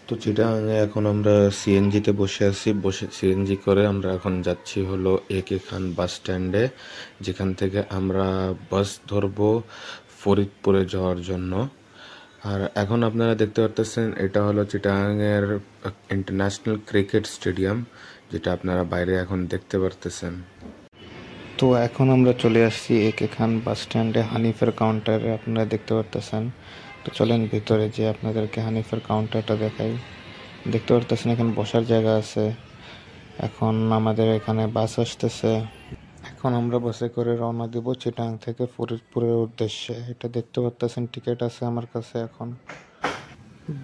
তো চিটাগাঙে এখন আমরা সিএনজিতে বসে আছি, বসে সিএনজি করে আমরা এখন যাচ্ছি হলো একে খান বাস স্ট্যান্ডে, যেখান থেকে আমরা বাস ধরবো ফরিদপুরে যাওয়ার জন্য। আর এখন আপনারা দেখতে পারতেছেন এটা হলো চিটাগাঙের ইন্টারন্যাশনাল ক্রিকেট স্টেডিয়াম, যেটা আপনারা বাইরে এখন দেখতে পারতেছেন। তো এখন আমরা চলে আসছি একে খান বাস স্ট্যান্ডে হানিফের কাউন্টারে, আপনারা দেখতে পারতেছেন। তো চলেন ভিতরে যে আপনাদেরকে হানিফের কাউন্টারটা দেখাই। দেখতে পারতেছেন এখানে বসার জায়গা আছে। এখন আমাদের এখানে বাস আসতেছে, এখন আমরা বাসে করে রওনা দিব চিটাগাং থেকে ফরিদপুরের উদ্দেশ্যে। এটা দেখতে পারতেছেন টিকিট আছে আমার কাছে। এখন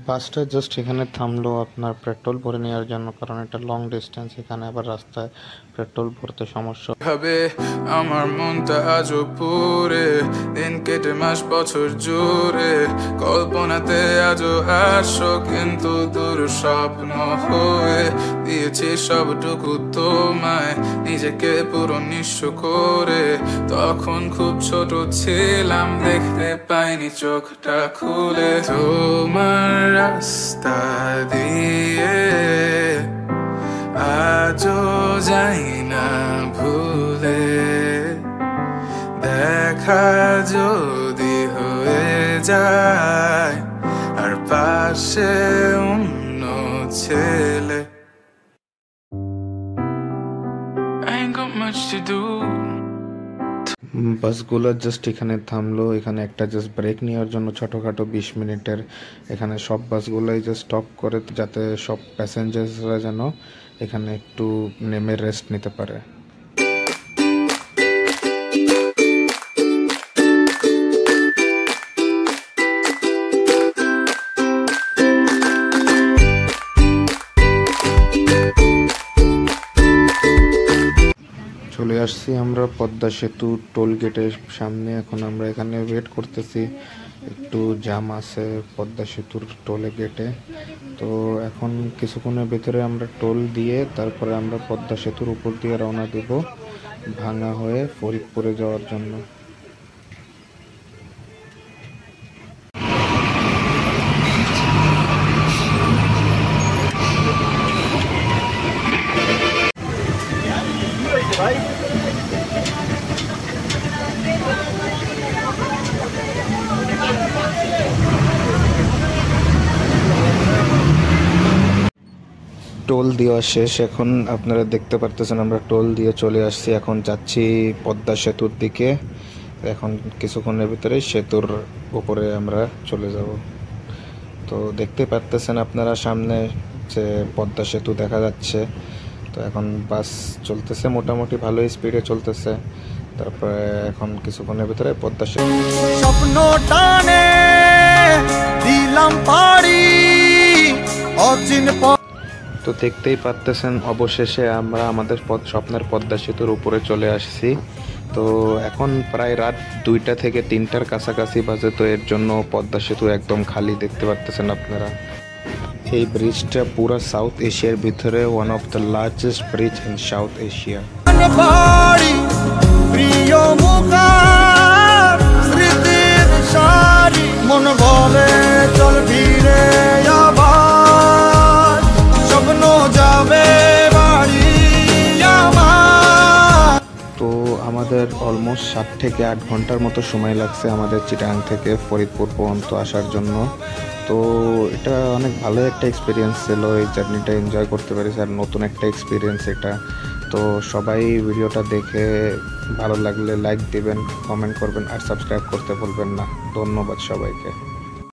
বাসটা জাস্ট এখানে থামলো আপনার পেট্রোল ভরে নেওয়ার জন্য, কারণ এটা লং ডিস্টেন্স, এখানে আবার রাস্তায় পেট্রোল ভরতে সমস্যা হবে। আমার মনটা আজও পুরে, দিন কেটে মাস বছর জুড়ে, কল্পনাতে আজও আসো কিন্তু দূর স্বপ্ন হয়ে দিয়েছি সবটুকু তোমায়, নিজেকে পুরো নিঃস্ব করে। তখন খুব ছোট ছিলাম, দেখতে পাইনি চোখটা খুলে তোমার রাস্তা দিয়ে, আজও যাই না ভুলে। দেখা যদি হয়ে যায় আর পাশে অন্য ছেলে, I ain't got much to do. বাসগুলো জাস্ট এখানে থামলো, এখানে একটা জাস্ট ব্রেক নেওয়ার জন্য ছোটোখাটো 20 মিনিটের। এখানে সব বাসগুলোই জাস্ট স্টপ করে, যাতে সব প্যাসেঞ্জার্সরা যেন এখানে একটু নেমে রেস্ট নিতে পারে। চলে আসছি আমরা পদ্মা সেতু টোল গেটের সামনে। এখন আমরা এখানে ওয়েট করতেছি, একটু জ্যাম আছে পদ্মা সেতুর টোল গেটে। তো এখন কিছুক্ষণের ভিতরে আমরা টোল দিয়ে তারপরে আমরা পদ্মা সেতুর উপর দিয়ে রওনা দেব ভাঙা হয়ে ফরিদপুরে যাওয়ার জন্য। টোল দেওয়া শেষ, এখন আপনারা দেখতে পারতেছেন আমরা টোল দিয়ে চলে আসছি। এখন যাচ্ছি পদ্মা সেতুর দিকে। এখন কিছুক্ষণের ভিতরে সেতুর উপরে আমরা চলে যাব। তো দেখতে পারতেছেন আপনারা সামনে যে পদ্মা সেতু দেখা যাচ্ছে। তো এখন বাস চলতেছে, মোটামুটি ভালোই স্পিডে চলতেছে। তারপরে এখন কিছুক্ষণের ভিতরে পদ্মা সেতু। স্বপ্ন টানে দিলাম পারি অচিন। তো দেখতেই পারতেছেন অবশেষে আমরা আমাদের স্বপ্নের পদ্মা সেতুর উপরে চলে আসছি। তো এখন প্রায় রাত 2টা থেকে 3টার কাছাকাছি বাজে। তো এর জন্য পদ্মা সেতু একদম খালি দেখতে পারতেছেন আপনারা। এই ব্রিজটা পুরো সাউথ এশিয়ার ভিতরে one of the largest bridge in south Asia. মন বলে চল ফিরে আবার, স্বপ্ন যাবে বাড়ি আমার। তো আমাদের অলমোস্ট 7 থেকে 8 ঘন্টার মতো সময় লাগছে আমাদের চিটাগাং থেকে ফরিদপুর পর্যন্ত আসার জন্য। তো এটা অনেক ভালো একটা এক্সপিরিয়েন্স ছিল, এই জার্নিটা এনজয় করতে পারি আর নতুন একটা এক্সপিরিয়েন্স এটা। তো সবাই ভিডিওটা দেখে ভালো লাগলে লাইক দিবেন, কমেন্ট করবেন আর সাবস্ক্রাইব করতে ভুলবেন না। ধন্যবাদ সবাইকে।